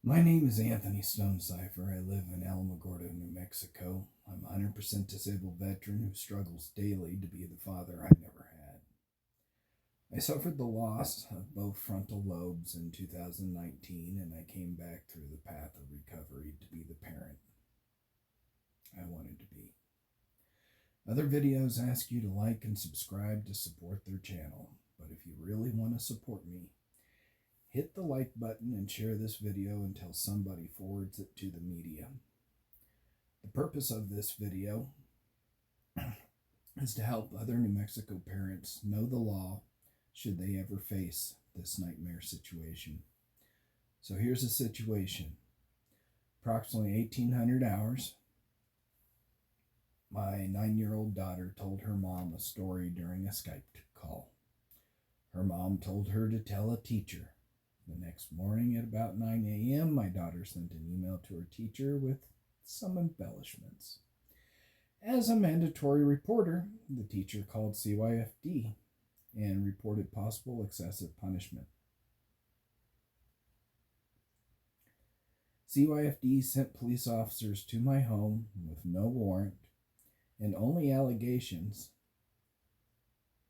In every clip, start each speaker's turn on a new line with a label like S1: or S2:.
S1: My name is Anthony Stonecipher. I live in Alamogordo, New Mexico. I'm a 100% disabled veteran who struggles daily to be the father I never had. I suffered the loss of both frontal lobes in 2019, and I came back through the path of recovery to be the parent I wanted to be. Other videos ask you to like and subscribe to support their channel, but if you really want to support me, hit the like button and share this video until somebody forwards it to the media. The purpose of this video is to help other New Mexico parents know the law should they ever face this nightmare situation. So here's the situation. Approximately 1800 hours, my 9-year-old daughter told her mom a story during a Skype call. Her mom told her to tell a teacher. The next morning at about 9 a.m., my daughter sent an email to her teacher with some embellishments. As a mandatory reporter, the teacher called CYFD and reported possible excessive punishment. CYFD sent police officers to my home with no warrant and only allegations.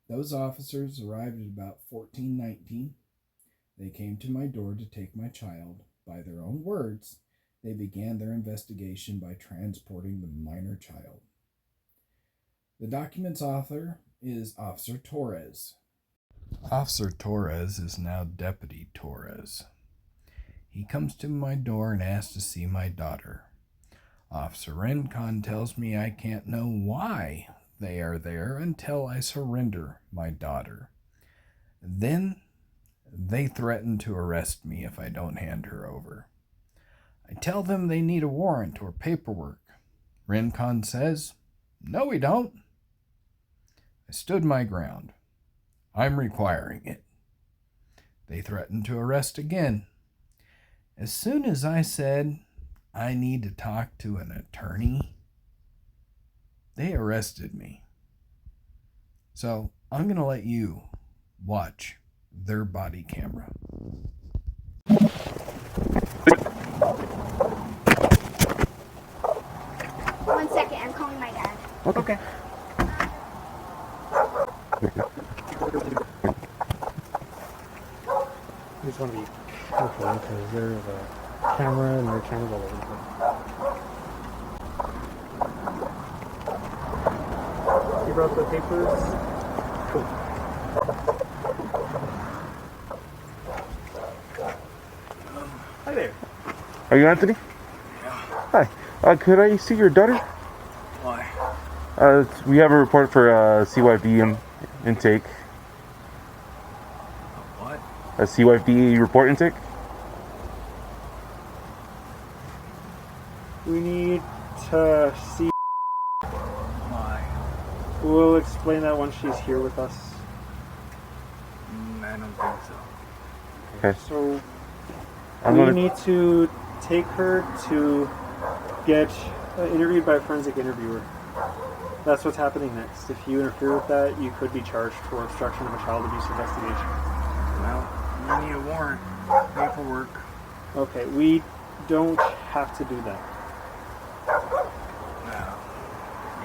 S1: Those officers arrived at about 14:19. They came to my door to take my child. By their own words, they began their investigation by transporting the minor child. The document's author is Officer Torres. Officer Torres is now Deputy Torres. He comes to my door and asks to see my daughter. Officer Rincon tells me I can't know why they are there until I surrender my daughter. Then they threaten to arrest me if I don't hand her over. I tell them they need a warrant or paperwork. Rincon says, "No, we don't." I stood my ground. I'm requiring it. They threatened to arrest again. As soon as I said I need to talk to an attorney, they arrested me. So I'm going to let you watch their body camera.
S2: One second, I'm calling my dad.
S3: Okay. You just want to be careful because there's a camera and there are cameras all over the place. You brought the papers? Cool. Hi there.
S4: Are you Anthony?
S1: Yeah.
S4: Hi. Could I see your daughter?
S1: Why?
S4: We have a report for CYFD intake.
S1: What?
S4: A CYFD report intake?
S3: We need to see.
S1: Why?
S3: We'll explain that once she's here with us.
S1: I don't think so.
S4: Okay.
S3: So
S4: I'm
S3: we
S4: gonna.
S3: need to take her to get interviewed by a forensic interviewer. That's what's happening next. If you interfere with that, you could be charged for obstruction of a child abuse investigation.
S1: Well, you need a warrant, paperwork.
S3: Okay, we don't have to do that.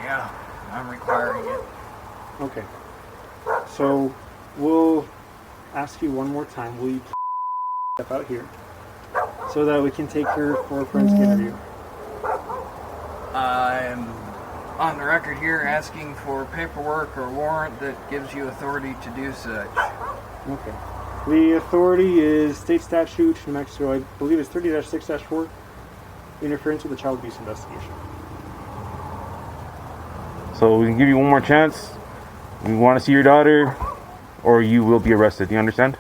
S1: Yeah, I'm requiring it.
S3: Okay. So we'll ask you one more time. Will you please step out here so that we can take her for a forensic interview?
S5: I'm on the record here asking for paperwork or warrant that gives you authority to do such.
S3: Okay. The authority is state statute, New Mexico, I believe it's 30-6-4, interference with a child abuse investigation.
S4: So we can give you one more chance. We want to see your daughter, or you will be arrested. Do you understand?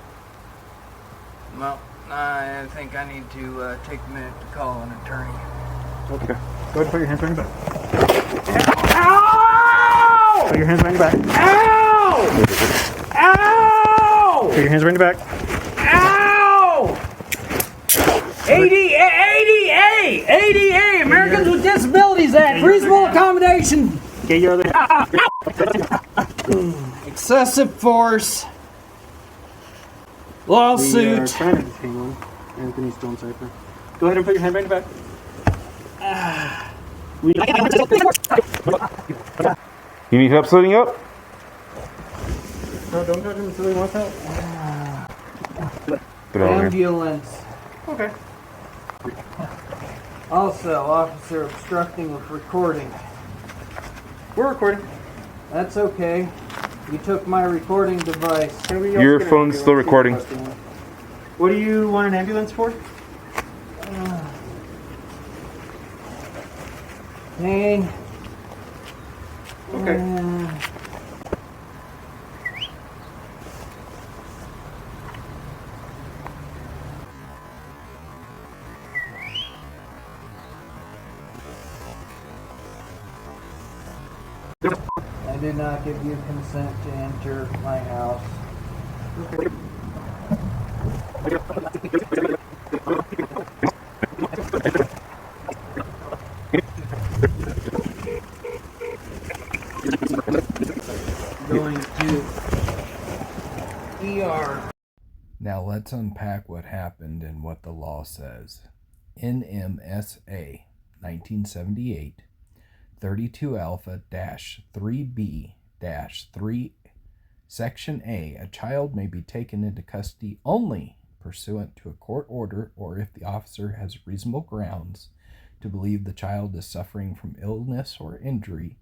S5: Well, I think I need to take a minute to call an attorney.
S3: Okay. Go ahead and put your hands behind your back. Ow! Put your hands behind your back.
S5: Ow! Ow!
S3: Put your hands behind your back.
S5: Ow! ADA, Americans with Disabilities Act, reasonable accommodation.
S3: Get your other
S5: Excessive force.
S3: We are
S5: Lawsuit.
S3: trying to detain one. Anthony Stonecipher. Go ahead and put your handbag back.
S4: You need help sitting up?
S3: No, don't touch him until he wants help.
S4: Get over here.
S5: Ambulance.
S3: Okay.
S5: Also, officer obstructing of recording.
S3: We're recording.
S5: That's okay. You took my recording device.
S3: Can we also
S4: Your
S3: get an
S4: phone's still
S3: ambulance?
S4: recording.
S3: What do you want an ambulance for?
S5: Pain.
S3: Okay.
S5: I did not give you consent to enter my house. Going to ER.
S1: Now let's unpack what happened and what the law says. NMSA 1978 32 Alpha 3B 3 Section A, a child may be taken into custody only pursuant to a court order or if the officer has reasonable grounds to believe the child is suffering from illness or injury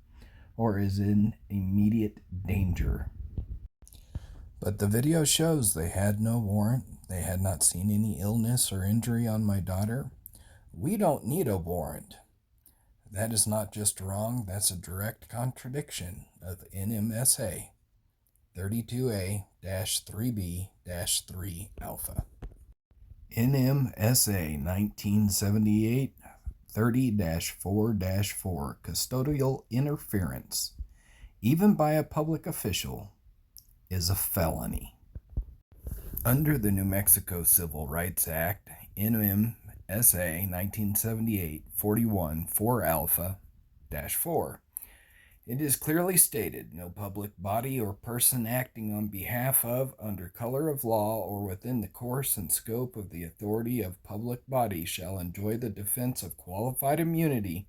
S1: or is in immediate danger. But the video shows they had no warrant. They had not seen any illness or injury on my daughter. We don't need a warrant. That is not just wrong, that's a direct contradiction of NMSA 32A-3B-3 Alpha. NMSA 1978 30-4-4 Custodial interference, even by a public official, is a felony. Under the New Mexico Civil Rights Act, NMSA 1978 41-4 Alpha-4, it is clearly stated, no public body or person acting on behalf of, under color of law, or within the course and scope of the authority of public body shall enjoy the defense of qualified immunity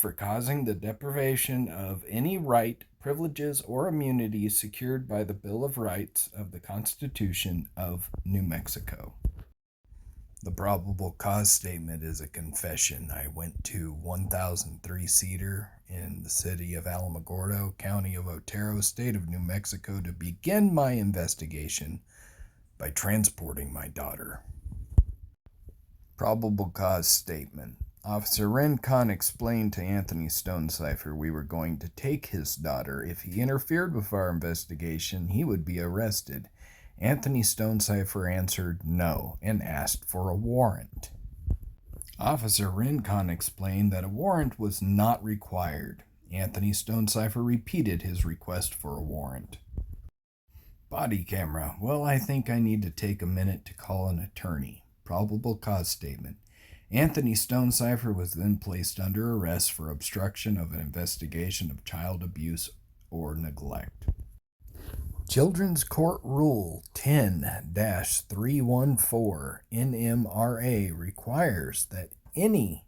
S1: for causing the deprivation of any right, privileges, or immunities secured by the Bill of Rights of the Constitution of New Mexico. The probable cause statement is a confession. I went to 1003 Cedar in the city of Alamogordo, county of Otero, state of New Mexico, to begin my investigation by transporting my daughter. Probable cause statement. Officer Rincon explained to Anthony Stonecipher we were going to take his daughter. If he interfered with our investigation, he would be arrested. Anthony Stonecipher answered no and asked for a warrant. Officer Rincon explained that a warrant was not required. Anthony Stonecipher repeated his request for a warrant. Body camera. Well, I think I need to take a minute to call an attorney. Probable cause statement. Anthony Stonecipher was then placed under arrest for obstruction of an investigation of child abuse or neglect. Children's Court Rule 10-314 NMRA requires that any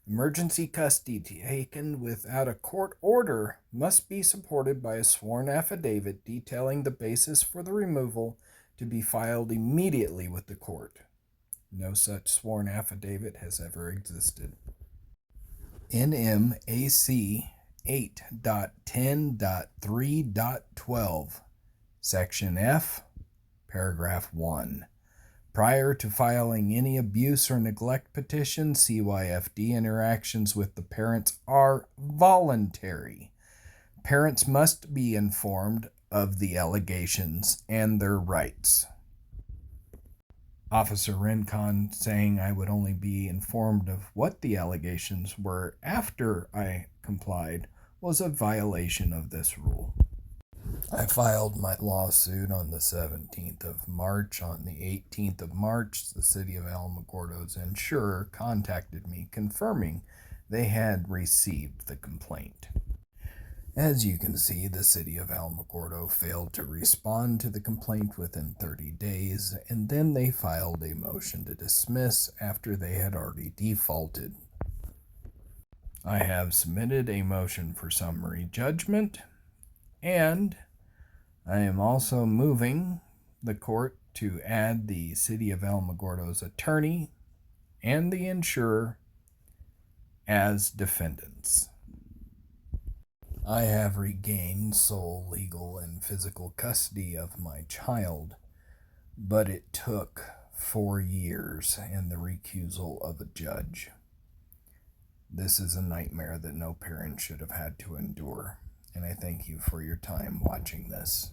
S1: emergency custody taken without a court order must be supported by a sworn affidavit detailing the basis for the removal to be filed immediately with the court. No such sworn affidavit has ever existed. NMAC 8.10.3.12 Section F, Paragraph 1. Prior to filing any abuse or neglect petition, CYFD interactions with the parents are voluntary. Parents must be informed of the allegations and their rights. Officer Rincon saying I would only be informed of what the allegations were after I complied was a violation of this rule. I filed my lawsuit on the 17th of March. On the 18th of March, the city of Alamogordo's insurer contacted me confirming they had received the complaint. As you can see, the city of Alamogordo failed to respond to the complaint within 30 days, and then they filed a motion to dismiss after they had already defaulted. I have submitted a motion for summary judgment, and I am also moving the court to add the city of Alamogordo's attorney and the insurer as defendants. I have regained sole legal and physical custody of my child, but it took 4 years and the recusal of a judge. This is a nightmare that no parent should have had to endure, and I thank you for your time watching this.